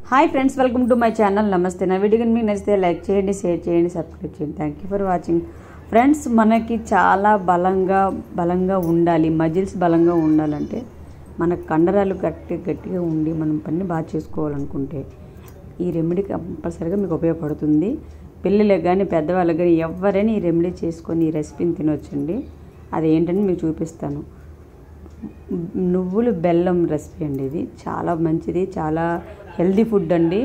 Hi friends, welcome to my channel. నమస్తే. నా వీడియోని మీకు నచ్చితే లైక్ చేయండి, షేర్ చేయండి, సబ్స్క్రైబ్ చేయండి. Thank you for watching. Friends, మనకి చాలా బలంగా ఉండాలి. మజిల్స్ బలంగా ఉండాలంటే మన కండరాలు గట్టిగా ఉండి మనం పని బాగా చేసుకోవాలనుకుంటే ఈ రెమెడీ కంపల్సరీగా మీకు ఉపయోగపడుతుంది. పిల్లలకు కానీ పెద్దవాళ్ళకి కానీ ఎవరైనా ఈ రెమెడీ చేసుకొని ఈ రెసిపీని తినొచ్చండి. అది ఏంటని మీకు చూపిస్తాను. నువ్వులు బెల్లం రెసిపీ అండి. ఇది చాలా మంచిది, చాలా హెల్దీ ఫుడ్ అండి.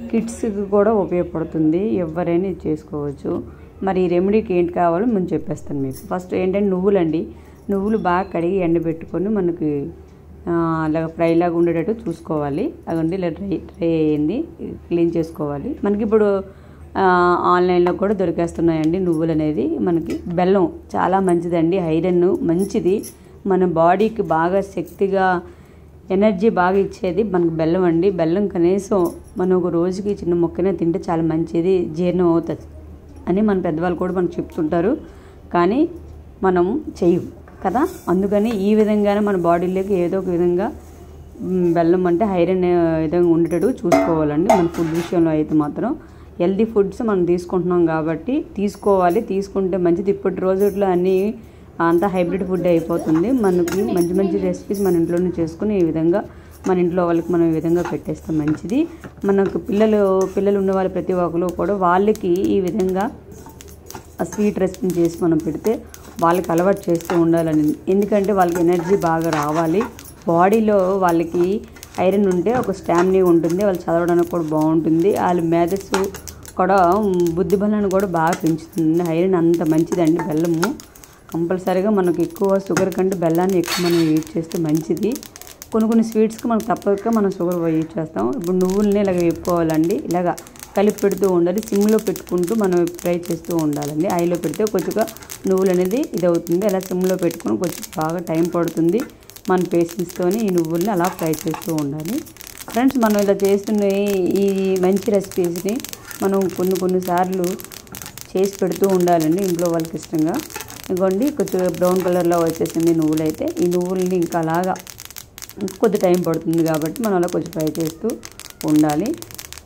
కిడ్స్కి కూడా ఉపయోగపడుతుంది. ఎవరైనా ఇది చేసుకోవచ్చు. మరి ఈ రెమెడీకి ఏంటి కావాలో నేను చెప్పేస్తాను మీకు. ఫస్ట్ ఏంటంటే నువ్వులు బాగా కడిగి ఎండబెట్టుకొని మనకి అలాగ ఫ్రైలాగా ఉండేటట్టు చూసుకోవాలి. అదండి ఇలా డ్రై అయ్యింది, క్లీన్ చేసుకోవాలి. మనకి ఇప్పుడు ఆన్లైన్లో కూడా దొరికేస్తున్నాయండి నువ్వులు అనేది. మనకి బెల్లం చాలా మంచిదండి, ఐరన్ మంచిది, మన బాడీకి బాగా శక్తిగా ఎనర్జీ బాగా ఇచ్చేది మనకు బెల్లం అండి. బెల్లం కనీసం మనం ఒక రోజుకి చిన్న ముక్కనే తింటే చాలా మంచిది, జీర్ణం అవుతుంది అని మన పెద్దవాళ్ళు కూడా మనకు చెప్తుంటారు. కానీ మనం చెయ్యం కదా. అందుకని ఈ విధంగానే మన బాడీలోకి ఏదో ఒక విధంగా బెల్లం అంటే ఐరన్ విధంగా ఉండేటట్టు చూసుకోవాలండి. మన ఫుడ్ విషయంలో అయితే మాత్రం హెల్దీ ఫుడ్స్ మనం తీసుకుంటున్నాం కాబట్టి తీసుకోవాలి. తీసుకుంటే మంచిది. ఇప్పటి రోజుల్లో అన్నీ అంతా హైబ్రిడ్ ఫుడ్ అయిపోతుంది. మనకి మంచి రెసిపీస్ మన ఇంట్లోనే చేసుకుని ఈ విధంగా మన ఇంట్లో వాళ్ళకి మనం ఈ విధంగా పెట్టేస్తే మంచిది. మనకు పిల్లలు ఉన్న వాళ్ళు ప్రతి ఒక్కరు కూడా వాళ్ళకి ఈ విధంగా స్వీట్ రెసిపీని చేసి మనం పెడితే వాళ్ళకి అలవాటు చేస్తూ ఉండాలని. ఎందుకంటే వాళ్ళకి ఎనర్జీ బాగా రావాలి, బాడీలో వాళ్ళకి ఐరన్ ఉంటే ఒక స్టామినా ఉంటుంది, వాళ్ళు చదవడానికి కూడా బాగుంటుంది, వాళ్ళ మేధస్సు కూడా బుద్ధి బలాన్ని కూడా బాగా పెంచుతుంది. ఐరన్ అంత మంచిదండి బెల్లము. కంపల్సరీగా మనకు ఎక్కువ షుగర్ కంటే బెల్లాన్ని ఎక్కువ మనం యూజ్ చేస్తే మంచిది. కొన్ని స్వీట్స్కి మనకు తప్పక మనం షుగర్ యూజ్ చేస్తాం. ఇప్పుడు నువ్వుల్ని ఇలాగ వేపుకోవాలండి. ఇలాగ కలిపి పెడుతూ ఉండాలి. సిమ్లో పెట్టుకుంటూ మనం ఫ్రై చేస్తూ ఉండాలండి. ఆయిల్లో పెడితే కొంచెంగా నువ్వులు అనేది ఇది అవుతుంది. అలా సిమ్లో పెట్టుకుని కొంచెం బాగా టైం పడుతుంది. మన పేషెన్స్తోని ఈ నువ్వుల్ని అలా ఫ్రై చేస్తూ ఉండాలి. ఫ్రెండ్స్, మనం ఇలా చేస్తున్న ఈ మంచి రెసిపీస్ని మనం కొన్నిసార్లు చేసి పెడుతూ ఉండాలండి ఇంట్లో వాళ్ళకి ఇష్టంగా. ఇదిగోండి కొంచెం బ్రౌన్ కలర్లో వచ్చేసింది నువ్వులు అయితే. ఈ నువ్వుల్ని ఇంకా అలాగా కొద్ది టైం పడుతుంది కాబట్టి మనం అలా కొంచెం ఫ్రై చేస్తూ ఉండాలి.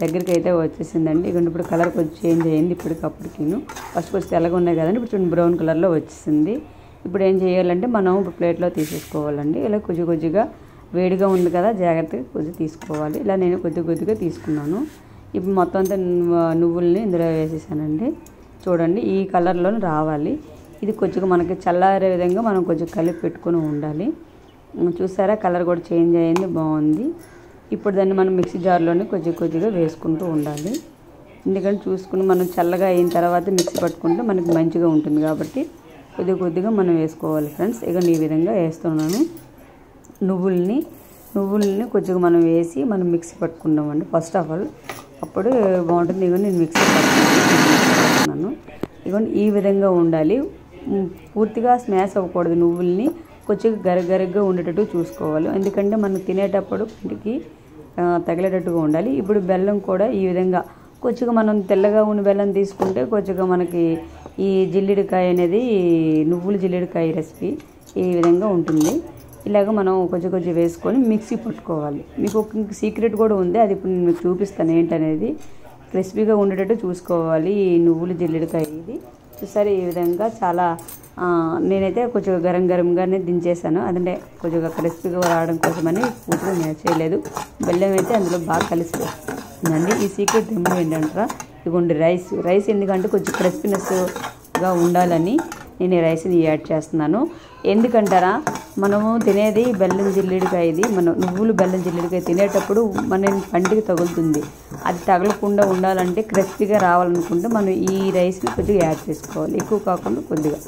దగ్గరికి అయితే వచ్చేసిందండి. ఇదిగోండి ఇప్పుడు కలర్ కొంచెం చేంజ్ అయ్యింది ఇప్పటికప్పటికిను. ఫస్ట్ కొంచెం తెల్లగా ఉన్నాయి కదండి, ఇప్పుడు చూడండి బ్రౌన్ కలర్లో వచ్చేసింది. ఇప్పుడు ఏం చేయాలంటే మనం ప్లేట్లో తీసేసుకోవాలండి. ఇలా కొద్దిగా వేడిగా ఉంది కదా, జాగ్రత్తగా కొద్దిగా తీసుకోవాలి. ఇలా నేను కొద్దిగా తీసుకున్నాను. ఇప్పుడు మొత్తం అంతా నువ్వుల్ని ఇందులో వేసేసానండి. చూడండి ఈ కలర్లో రావాలి. ఇది కొంచెం మనకి చల్లారే విధంగా మనం కొంచెం కలిపి పెట్టుకొని ఉండాలి. చూసారా, కలర్ కూడా చేంజ్ అయ్యింది, బాగుంది. ఇప్పుడు దాన్ని మనం మిక్సీ జార్లోనే కొద్దిగా వేసుకుంటూ ఉండాలి. ఎందుకంటే చూసుకుని మనం చల్లగా అయిన తర్వాత మిక్సీ పట్టుకుంటే మనకి మంచిగా ఉంటుంది కాబట్టి కొద్దిగా మనం వేసుకోవాలి. ఫ్రెండ్స్, ఇక ఈ విధంగా వేస్తున్నాను. నువ్వుల్ని కొద్దిగా మనం వేసి మనం మిక్సీ పట్టుకున్నామండి ఫస్ట్ ఆఫ్ ఆల్. అప్పుడు బాగుంటుంది. ఇక నేను మిక్సీ పట్టుకున్నాను. ఇగోండి ఈ విధంగా ఉండాలి. పూర్తిగా స్మాష్ అవ్వకూడదు. నువ్వుల్ని కొంచెం గరగరగా ఉండేటట్టు చూసుకోవాలి. ఎందుకంటే మనం తినేటప్పుడు ఇంటికి తగిలేటట్టుగా ఉండాలి. ఇప్పుడు బెల్లం కూడా ఈ విధంగా కొంచెం మనం తెల్లగా ఉన్న బెల్లం తీసుకుంటే కొంచెం మనకి ఈ జిల్లిడికాయ అనేది నువ్వులు జిల్లిడికాయ రెసిపీ ఈ విధంగా ఉంటుంది. ఇలాగ మనం కొంచెం వేసుకొని మిక్సీ పట్టుకోవాలి. మీకు ఒక సీక్రెట్ కూడా ఉంది, అది ఇప్పుడు నేను మీకు చూపిస్తాను ఏంటనేది. క్రిస్పీగా ఉండేటట్టు చూసుకోవాలి ఈ నువ్వులు జిల్లిడికాయ. ఇది చూసారు ఈ విధంగా చాలా నేనైతే కొంచెం గరంగానే దించేసాను. అదంటే కొంచెం క్రిస్పీగా రావడం కోసమని పూర్తిగా నేను చేయలేదు. బెల్లం అయితే అందులో బాగా కలిసిపోతుందండి. ఈ సీక్రెట్ రెమెడీ ఏంటంటారా, ఇదిగోండి రైస్ ఎందుకంటే కొంచెం క్రిస్పీనెస్గా ఉండాలని నేను ఈ రైస్ని యాడ్ చేస్తున్నాను. ఎందుకంటారా, మనము తినేది బెల్లం జిల్లిడికాయ, ఇది మనం నువ్వులు బెల్లం జిల్లిడికాయ తినేటప్పుడు మన పంటికి తగులుతుంది. అది తగలకుండా ఉండాలంటే క్రిస్పీగా రావాలనుకుంటే మనం ఈ రైస్ని కొద్దిగా యాడ్ చేసుకోవాలి, ఎక్కువ కాకుండా కొద్దిగా.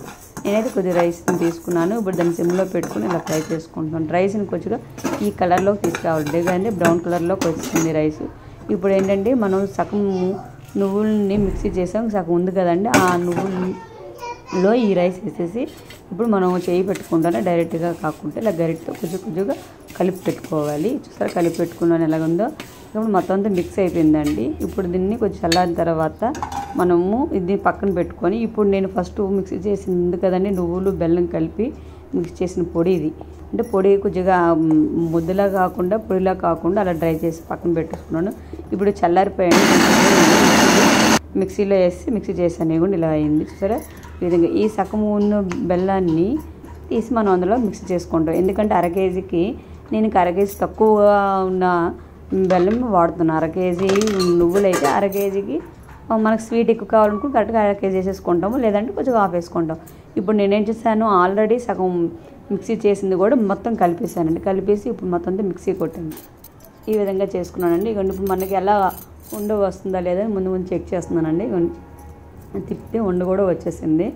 నేనైతే కొద్దిగా రైస్ని తీసుకున్నాను. ఇప్పుడు దాన్ని సిమ్లో పెట్టుకుని ఇలా ఫ్రై చేసుకుంటాను. రైస్ని కొంచెంగా ఈ కలర్లోకి తీసుకురావాలి. కానీ బ్రౌన్ కలర్లోకి వచ్చింది రైస్. ఇప్పుడు ఏంటంటే మనం సగం నువ్వుల్ని మిక్సీ చేసాం, సగం ఉంది కదండి, ఆ నువ్వుల్లో ఈ రైస్ వేసేసి ఇప్పుడు మనం చేయి పెట్టుకుంటానే డైరెక్ట్గా కాకుండా ఇలా గరిటతో కొద్దిగా కలిపి పెట్టుకోవాలి. చూసారా కలిపి పెట్టుకున్నాను ఎలాగుందో. ఇప్పుడు మొత్తం అంతా మిక్స్ అయిపోయిందండి. ఇప్పుడు దీన్ని కొంచెం చల్లారిన తర్వాత మనము ఇది పక్కన పెట్టుకొని ఇప్పుడు నేను ఫస్ట్ మిక్సీ చేసింది కదండి నువ్వులు బెల్లం కలిపి మిక్స్ చేసిన పొడి ఇది. అంటే పొడి కొద్దిగా ముద్దలా కాకుండా పొడిలా కాకుండా అలా డ్రై చేసి పక్కన పెట్టేసుకున్నాను. ఇప్పుడు చల్లారిపోయాను, మిక్సీలో వేసి మిక్సీ చేశాను. ఇవ్వండి ఇలా అయింది చూసారా. ఈ విధంగా ఈ సగము ఉన్న బెల్లాన్ని తీసి మనం అందులో మిక్స్ చేసుకుంటాం. ఎందుకంటే అర కేజీకి నేను అర కేజీ తక్కువగా ఉన్న బెల్లం వాడుతున్నాను. అర కేజీ నువ్వులు అయితే అర కేజీకి మనకు స్వీట్ ఎక్కువ కావాలనుకుంటే కరెక్ట్గా అర కేజీ వేసేసుకుంటాము, లేదంటే కొంచెం ఆఫ్ వేసుకుంటాం. ఇప్పుడు నేనేం చేశాను, ఆల్రెడీ సగం మిక్సీ చేసింది కూడా మొత్తం కలిపేసానండి. కలిపేసి ఇప్పుడు మొత్తం అంతా మిక్సీ కొట్టాను. ఈ విధంగా చేసుకున్నానండి. ఇక ఇప్పుడు మనకి ఎలా ఉండ వస్తుందా లేదా ముందు చెక్ చేస్తున్నానండి. తిప్పితే ఉండ కూడా వచ్చేసింది.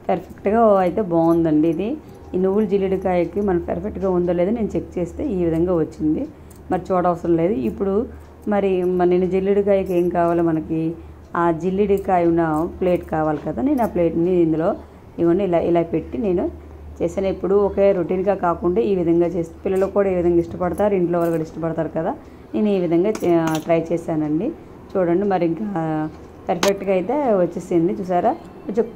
పర్ఫెక్ట్గా అయితే బాగుందండి. ఇది ఈ నువ్వుల జిల్లిడికాయకి మనం పర్ఫెక్ట్గా ఉందో లేదో నేను చెక్ చేస్తే ఈ విధంగా వచ్చింది. మరి చూడవసరం లేదు. ఇప్పుడు మరి నేను జిల్లిడికాయకి ఏం కావాలో మనకి ఆ జిల్లిడికాయ ఉన్న ప్లేట్ కావాలి కదా. నేను ఆ ప్లేట్ని ఇందులో ఇవన్నీ ఇలా పెట్టి నేను చేశాను. ఇప్పుడు ఒకే రొటీన్గా కాకుండా ఈ విధంగా చేస్తే పిల్లలు కూడా ఈ విధంగా ఇష్టపడతారు, ఇంట్లో వాళ్ళు కూడా ఇష్టపడతారు కదా. నేను ఈ విధంగా ట్రై చేశానండి. చూడండి మరి ఇంకా పర్ఫెక్ట్గా అయితే వచ్చేసింది చూసారా. కొంచెం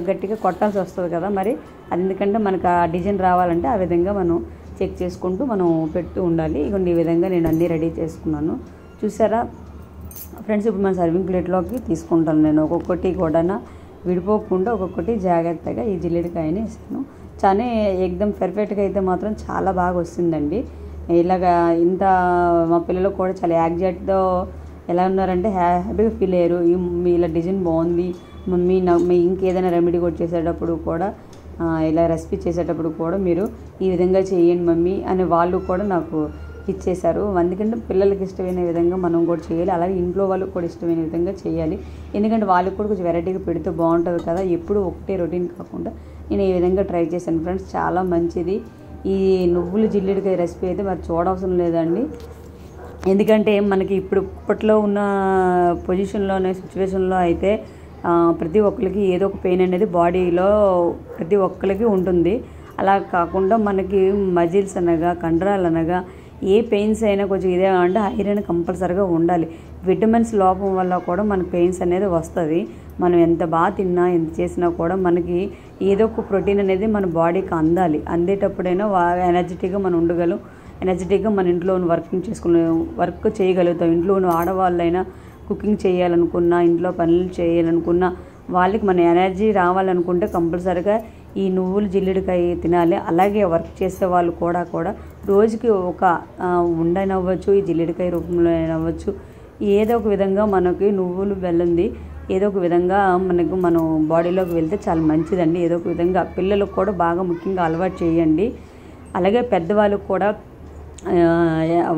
గట్టిగా కొట్టాల్సి వస్తుంది కదా, మరి అది ఎందుకంటే మనకు ఆ డిజైన్ రావాలంటే ఆ విధంగా మనం చెక్ చేసుకుంటూ మనం పెడుతూ ఉండాలి. ఇగోండి ఈ విధంగా నేను అన్నీ రెడీ చేసుకున్నాను చూసారా ఫ్రెండ్స్. ఇప్పుడు మన సర్వింగ్ ప్లేట్లోకి తీసుకుంటాను. నేను ఒక్కొక్కటి కూడా విడిపోకుండా ఒక్కొక్కటి జాగ్రత్తగా ఈ జిల్లిడికాయని వేసాను. చాలా ఎక్దమ్ పర్ఫెక్ట్గా అయితే మాత్రం చాలా బాగా వస్తుందండి. ఇలాగా ఇంత మా పిల్లలు కూడా చాలా యాక్జాక్ట్తో ఎలా ఉన్నారంటే హ్యాపీగా ఫీల్ అయ్యారు. మీ ఇలా డిజైన్ బాగుంది మమ్మీ, మీ ఇంకేదైనా రెమెడీ కూడా చేసేటప్పుడు కూడా ఇలా రెసిపీ చేసేటప్పుడు కూడా మీరు ఈ విధంగా చేయండి మమ్మీ అని వాళ్ళు కూడా నాకు ఇచ్చేశారు. అందుకంటే పిల్లలకి ఇష్టమైన విధంగా మనం కూడా చేయాలి, అలాగే ఇంట్లో వాళ్ళకి కూడా ఇష్టమైన విధంగా చేయాలి. ఎందుకంటే వాళ్ళకి కూడా కొంచెం వెరైటీగా పెడితే బాగుంటుంది కదా. ఎప్పుడు ఒకటే రొటీన్ కాకుండా నేను ఈ విధంగా ట్రై చేశాను ఫ్రెండ్స్. చాలా మంచిది ఈ నువ్వుల జిల్లిడికాయ రెసిపీ అయితే మరి చూడవసరం లేదండి. ఎందుకంటే మనకి ఇప్పట్లో ఉన్న పొజిషన్లోనే సిచ్యువేషన్లో అయితే ప్రతి ఒక్కరికి ఏదో ఒక పెయిన్ అనేది బాడీలో ప్రతి ఒక్కరికి ఉంటుంది. అలా కాకుండా మనకి మజిల్స్ అనగా కండరాలు అనగా ఏ పెయిన్స్ అయినా కొంచెం ఇదే అంటే ఐరన్ కంపల్సరీగా ఉండాలి. విటమిన్స్ లోపం వల్ల కూడా మనకు పెయిన్స్ అనేది వస్తుంది. మనం ఎంత బాగా తిన్నా ఎంత చేసినా కూడా మనకి ఏదో ఒక ప్రోటీన్ అనేది మన బాడీకి అందాలి. అందేటప్పుడైనా ఎనర్జెటిక్గా మనం ఉండగలం, ఎనర్జెటిక్గా మన ఇంట్లో వర్క్ చేయగలుగుతాం. ఇంట్లో ఉన్న ఆడవాళ్ళైనా కుకింగ్ చేయాలనుకున్నా, ఇంట్లో పనులు చేయాలనుకున్నా వాళ్ళకి మన ఎనర్జీ రావాలనుకుంటే కంపల్సరీగా ఈ నువ్వులు జిల్లిడికాయ తినాలి. అలాగే వర్క్ చేసే వాళ్ళు కూడా రోజుకి ఒక ఉండైనా అవ్వచ్చు, ఈ జిల్లిడికాయ రూపంలో అయినా అవ్వచ్చు, ఏదో ఒక విధంగా మనకి నువ్వులు బెల్లంది ఏదో ఒక విధంగా మనం బాడీలోకి వెళ్తే చాలా మంచిదండి. ఏదో ఒక విధంగా పిల్లలకు కూడా బాగా ముఖ్యంగా అలవాటు చేయండి. అలాగే పెద్దవాళ్ళకు కూడా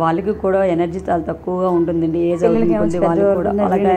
వాళ్ళకి కూడా ఎనర్జీ చాలా తక్కువగా ఉంటుందండి. ఏజ్ అవుతుంది వాళ్ళకి కూడా అలాగే